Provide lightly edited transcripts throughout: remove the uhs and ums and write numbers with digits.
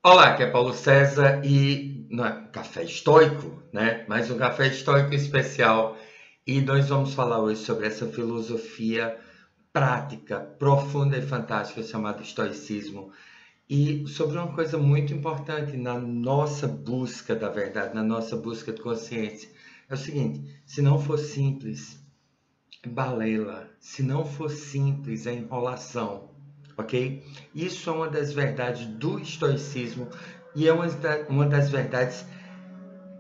Olá, aqui é Paulo César e não é café estoico, né? Mais um café estoico especial e nós vamos falar hoje sobre essa filosofia prática, profunda e fantástica chamada estoicismo e sobre uma coisa muito importante na nossa busca da verdade, na nossa busca de consciência. É o seguinte: se não for simples, é balela. Se não for simples, é enrolação, ok? Isso é uma das verdades do estoicismo e é uma das verdades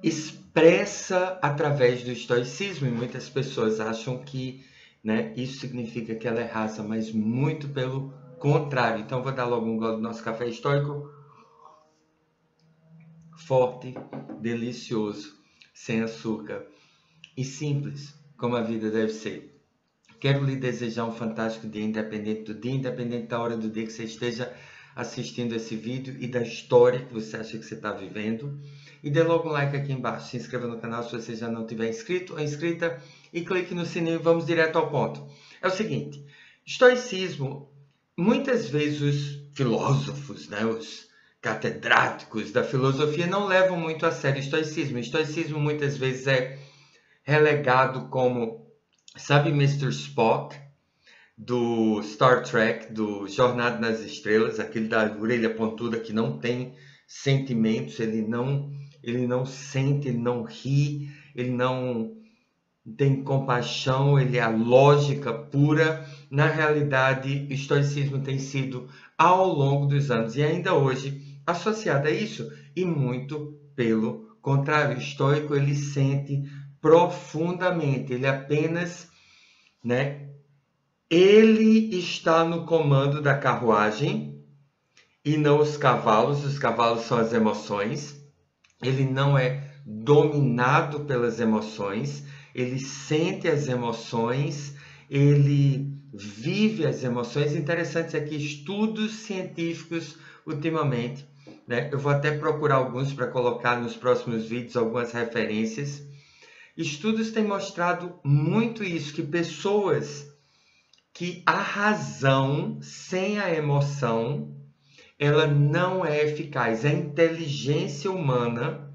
expressa através do estoicismo. E muitas pessoas acham que, né, isso significa que ela é rasa, mas muito pelo contrário. Então, vou dar logo um gole do nosso café estoico, forte, delicioso, sem açúcar e simples, como a vida deve ser. Quero lhe desejar um fantástico dia, independente do dia, independente da hora do dia que você esteja assistindo esse vídeo e da história que você acha que você está vivendo. E dê logo um like aqui embaixo, se inscreva no canal se você já não tiver inscrito ou inscrita e clique no sininho e vamos direto ao ponto. É o seguinte, estoicismo, muitas vezes os filósofos, né, os catedráticos da filosofia não levam muito a sério o estoicismo. O estoicismo muitas vezes é relegado como, sabe, Mr. Spock do Star Trek, do Jornada nas Estrelas, aquele da orelha pontuda que não tem sentimentos, ele não sente, ele não ri, ele não tem compaixão, ele é a lógica pura. Na realidade, o estoicismo tem sido, ao longo dos anos e ainda hoje, associado a isso, e muito pelo contrário. O estoico, ele sente profundamente, ele apenas, né, ele está no comando da carruagem e não os cavalos são as emoções. Ele não é dominado pelas emoções, ele sente as emoções, ele vive as emoções. Interessante é que estudos científicos ultimamente, né? Eu vou até procurar alguns para colocar nos próximos vídeos, algumas referências. Estudos têm mostrado muito isso, que pessoas que a razão sem a emoção, ela não é eficaz. A inteligência humana,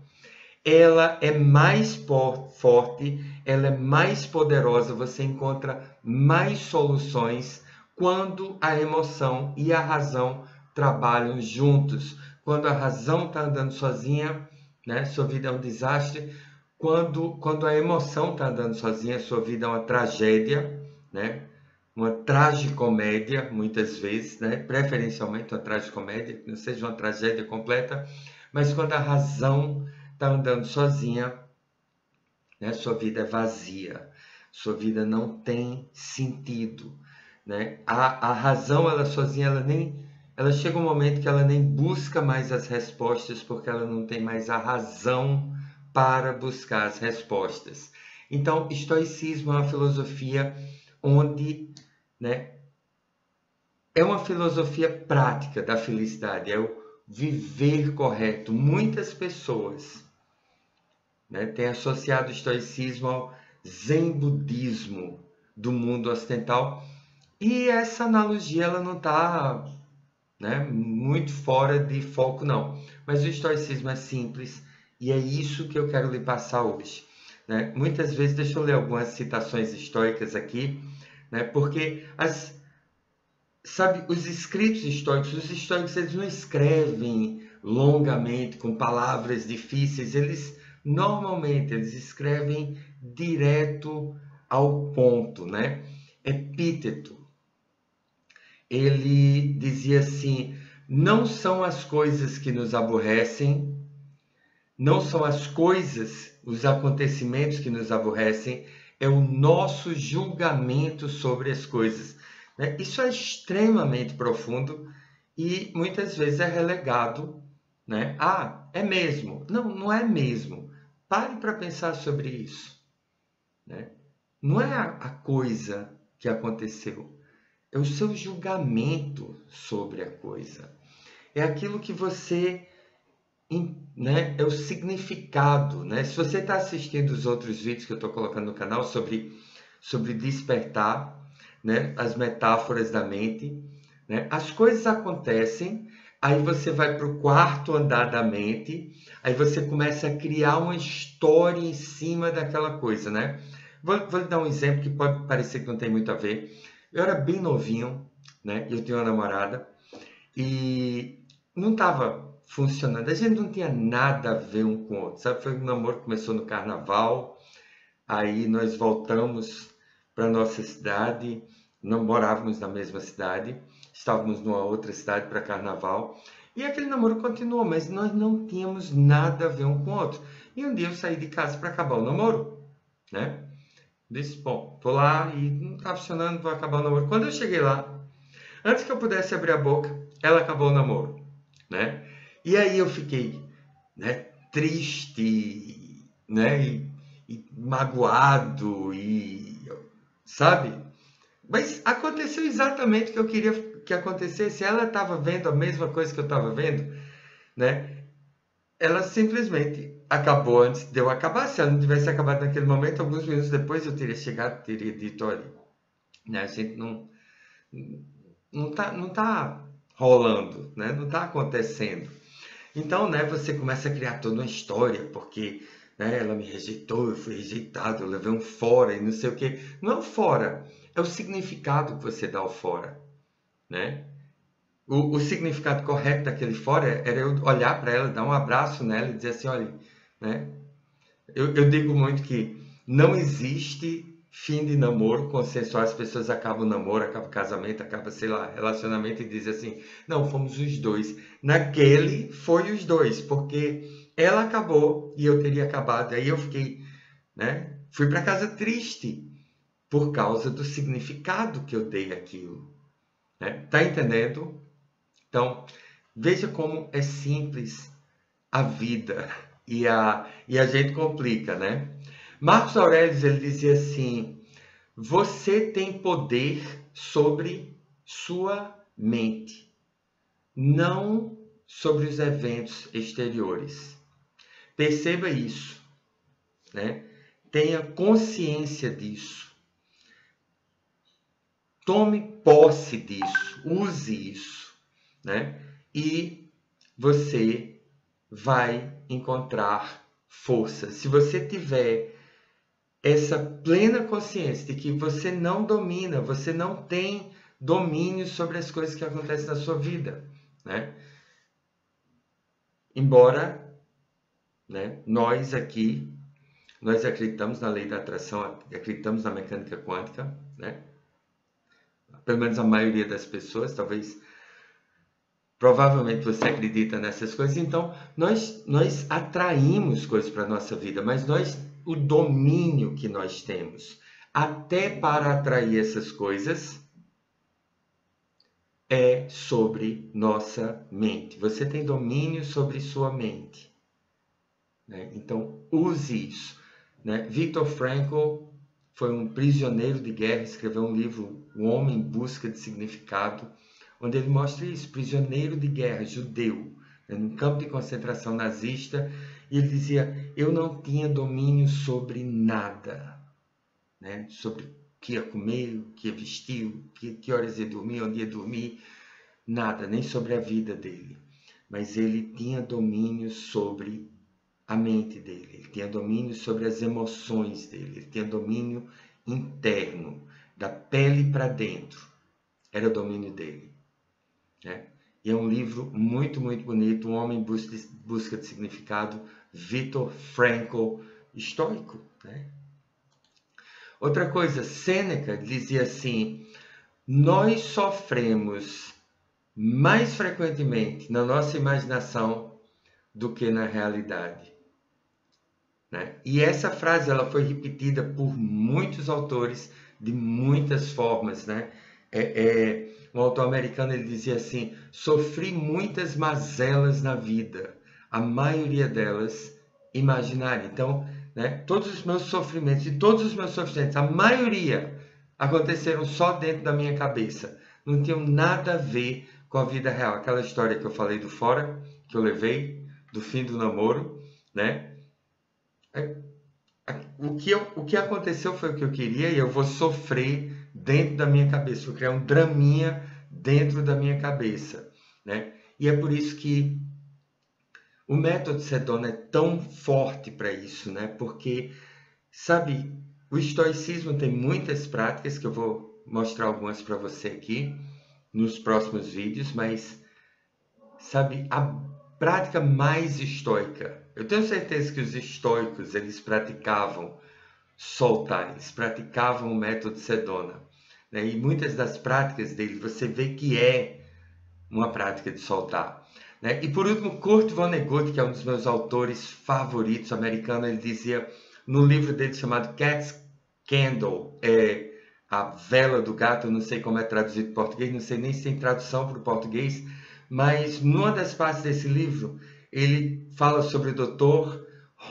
ela é mais forte, ela é mais poderosa, você encontra mais soluções quando a emoção e a razão trabalham juntos. Quando a razão está andando sozinha, né, sua vida é um desastre. Quando a emoção está andando sozinha, sua vida é uma tragédia, né? Uma tragicomédia, muitas vezes, né? Preferencialmente uma tragicomédia, que não seja uma tragédia completa, mas quando a razão está andando sozinha, né? Sua vida é vazia, sua vida não tem sentido, né? A razão, ela sozinha, ela chega um momento que ela nem busca mais as respostas, porque ela não tem mais a razão para buscar as respostas. Então, estoicismo é uma filosofia onde, né, é uma filosofia prática da felicidade, é o viver correto. Muitas pessoas, né, têm associado o estoicismo ao zen budismo do mundo ocidental, e essa analogia ela não está, né, muito fora de foco, não. Mas o estoicismo é simples e é isso que eu quero lhe passar hoje, né? Muitas vezes, deixa eu ler algumas citações estoicas aqui, né, porque sabe, os escritos estoicos, os estoicos, eles não escrevem longamente, com palavras difíceis, eles escrevem direto ao ponto, né? Epíteto. Ele dizia assim: não são as coisas que nos aborrecem, não são as coisas, os acontecimentos que nos aborrecem, é o nosso julgamento sobre as coisas, né? Isso é extremamente profundo e muitas vezes é relegado, né? Ah, é mesmo. Não, não é mesmo. Pare para pensar sobre isso, né? Não é a coisa que aconteceu, é o seu julgamento sobre a coisa. É aquilo que você, né, é o significado, né? Se você está assistindo os outros vídeos que eu estou colocando no canal sobre despertar, né, as metáforas da mente, né? As coisas acontecem, aí você vai para o quarto andar da mente, aí você começa a criar uma história em cima daquela coisa, né? Vou lhe dar um exemplo que pode parecer que não tem muito a ver. Eu era bem novinho, né? Eu tinha uma namorada e não estava funcionando. A gente não tinha nada a ver um com o outro, sabe? Foi um namoro que começou no carnaval, aí nós voltamos para nossa cidade, não morávamos na mesma cidade, estávamos numa outra cidade para carnaval, e aquele namoro continuou, mas nós não tínhamos nada a ver um com o outro. E um dia eu saí de casa para acabar o namoro, né? Disse, bom, tô lá e não tá funcionando, vou acabar o namoro. Quando eu cheguei lá, antes que eu pudesse abrir a boca, ela acabou o namoro, né? E aí eu fiquei, né, triste, né, e magoado e, sabe? Mas aconteceu exatamente o que eu queria que acontecesse. Ela estava vendo a mesma coisa que eu estava vendo, né? Ela simplesmente acabou antes de eu acabar. Se ela não tivesse acabado naquele momento, alguns minutos depois eu teria chegado, teria dito, olha, né, a gente não tá rolando, né? Não está acontecendo. Então, né, você começa a criar toda uma história, porque, né, ela me rejeitou, eu fui rejeitado, eu levei um fora e não sei o quê. Não é o fora, é o significado que você dá ao fora, né? O significado correto daquele fora era eu olhar para ela, dar um abraço nela e dizer assim, olha, né? Eu digo muito que não existe fim de namoro consensual. As pessoas acabam o namoro, acaba o casamento, acaba, sei lá, relacionamento e dizem assim, não, fomos os dois. Naquele foi os dois, porque ela acabou e eu teria acabado. Aí eu fiquei, né? Fui para casa triste por causa do significado que eu dei àquilo, né? Tá entendendo? Então, veja como é simples a vida e a gente complica, né? Marcos Aurélio, ele dizia assim, você tem poder sobre sua mente, não sobre os eventos exteriores. Perceba isso, né? Tenha consciência disso. Tome posse disso, use isso, né? E você vai encontrar força. Se você tiver essa plena consciência de que você não domina, você não tem domínio sobre as coisas que acontecem na sua vida, né? Embora, né, nós aqui, nós acreditamos na lei da atração, acreditamos na mecânica quântica, né? Pelo menos a maioria das pessoas, talvez, provavelmente você acredita nessas coisas, então nós atraímos coisas para a nossa vida, mas o domínio que nós temos até para atrair essas coisas é sobre nossa mente. Você tem domínio sobre sua mente, né? Então use isso, né? Viktor Frankl foi um prisioneiro de guerra, escreveu um livro, O Homem em Busca de Significado, onde ele mostra isso, prisioneiro de guerra, judeu, né, num campo de concentração nazista, e ele dizia, eu não tinha domínio sobre nada, né, sobre o que ia comer, o que ia vestir, que horas ia dormir, onde ia dormir, nada, nem sobre a vida dele. Mas ele tinha domínio sobre a mente dele, ele tinha domínio sobre as emoções dele, ele tinha domínio interno, da pele para dentro, era o domínio dele, né? E é um livro muito, muito bonito, Um Homem em Busca de Significado, Viktor Frankl, estoico, né? Outra coisa, Sêneca dizia assim, nós sofremos mais frequentemente na nossa imaginação do que na realidade, né? E essa frase ela foi repetida por muitos autores de muitas formas, né? Um autor americano ele dizia assim, sofri muitas mazelas na vida, a maioria delas imaginária. Então, né, todos os meus sofrimentos, a maioria aconteceram só dentro da minha cabeça. Não tinham nada a ver com a vida real. Aquela história que eu falei do fora, que eu levei, do fim do namoro, né? O que aconteceu foi o que eu queria e eu vou sofrer dentro da minha cabeça, vou criar um draminha dentro da minha cabeça, né? E é por isso que o método Sedona é tão forte para isso, né? Porque, sabe, o estoicismo tem muitas práticas, que eu vou mostrar algumas para você aqui nos próximos vídeos, mas, sabe, a prática mais estoica, eu tenho certeza que os estoicos, eles praticavam soltar, eles praticavam o método Sedona, né? E muitas das práticas dele, você vê que é uma prática de soltar, né? E por último, Kurt Vonnegut, que é um dos meus autores favoritos americano, ele dizia no livro dele chamado Cat's Candle, a vela do gato, eu não sei como é traduzido em português, não sei nem se tem tradução para o português, mas numa das partes desse livro, ele fala sobre o Dr.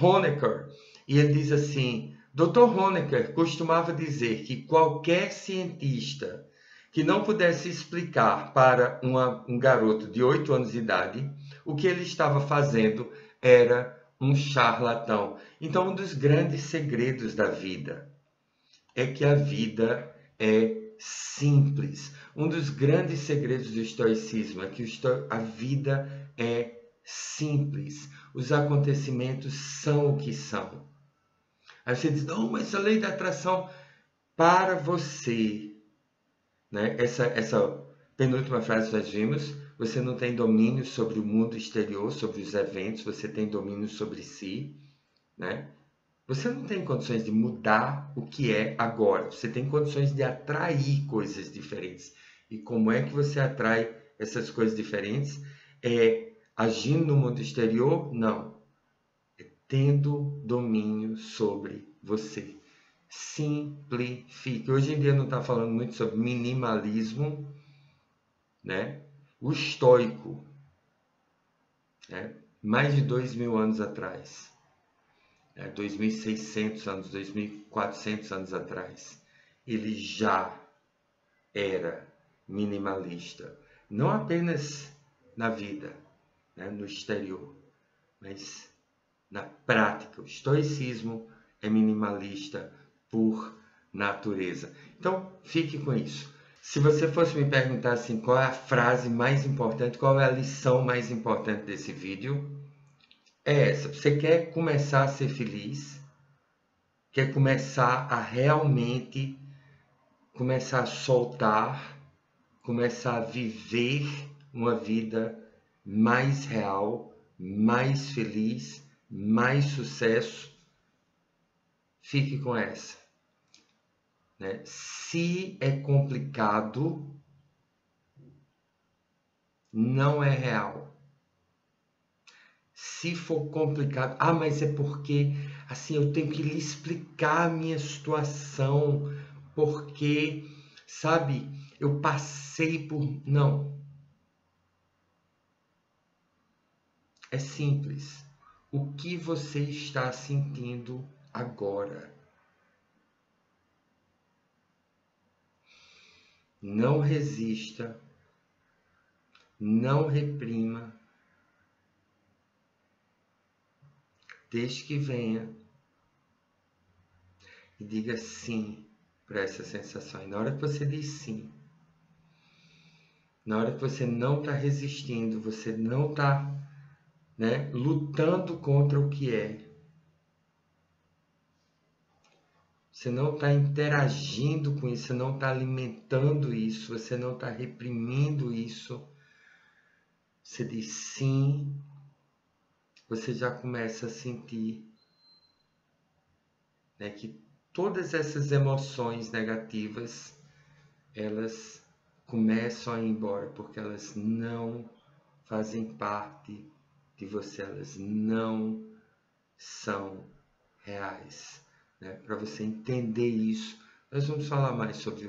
Honecker, e ele diz assim: Dr. Honecker costumava dizer que qualquer cientista que não pudesse explicar para um garoto de 8 anos de idade o que ele estava fazendo era um charlatão. Então, um dos grandes segredos da vida é que a vida é simples. Um dos grandes segredos do estoicismo é que a vida é simples. Os acontecimentos são o que são. Aí você diz, não, mas a lei da atração para você, né? Essa penúltima frase nós vimos, você não tem domínio sobre o mundo exterior, sobre os eventos, você tem domínio sobre si, né? Você não tem condições de mudar o que é agora, você tem condições de atrair coisas diferentes. E como é que você atrai essas coisas diferentes? É agindo no mundo exterior? Não. É tendo domínio sobre você. Simplifique. Hoje em dia não está falando muito sobre minimalismo, né? O estoico, né? Mais de 2.000 anos atrás, 2.600 anos, 2.400 anos atrás, ele já era minimalista. Não apenas na vida, né, no exterior, mas na prática. O estoicismo é minimalista por natureza. Então, fique com isso. Se você fosse me perguntar assim, qual é a frase mais importante, qual é a lição mais importante desse vídeo, é essa. Você quer começar a ser feliz? Quer começar a realmente começar a soltar, começar a viver uma vida mais real, mais feliz, mais sucesso? Fique com essa, né? Se é complicado, não é real. Se for complicado, mas é porque assim eu tenho que lhe explicar a minha situação, porque, sabe, eu passei por... Não. É simples. O que você está sentindo agora? Não resista, não reprima, deixe que venha e diga sim para essa sensação. E na hora que você diz sim, na hora que você não está resistindo, você não está, né, lutando contra o que é, você não está interagindo com isso, você não está alimentando isso, você não está reprimindo isso, você diz sim, você já começa a sentir, né, que todas essas emoções negativas, elas começam a ir embora, porque elas não fazem parte de você, elas não são reais. Né? Para você entender isso, nós vamos falar mais sobre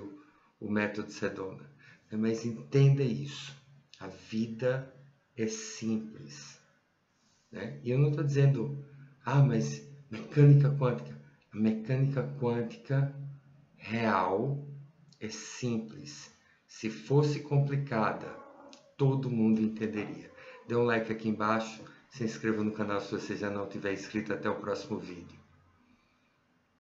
o método Sedona, né? Mas entenda isso, a vida é simples, né? E eu não estou dizendo, mas mecânica quântica. A mecânica quântica real é simples. Se fosse complicada, todo mundo entenderia. Dê um like aqui embaixo, se inscreva no canal se você já não tiver inscrito. Até o próximo vídeo.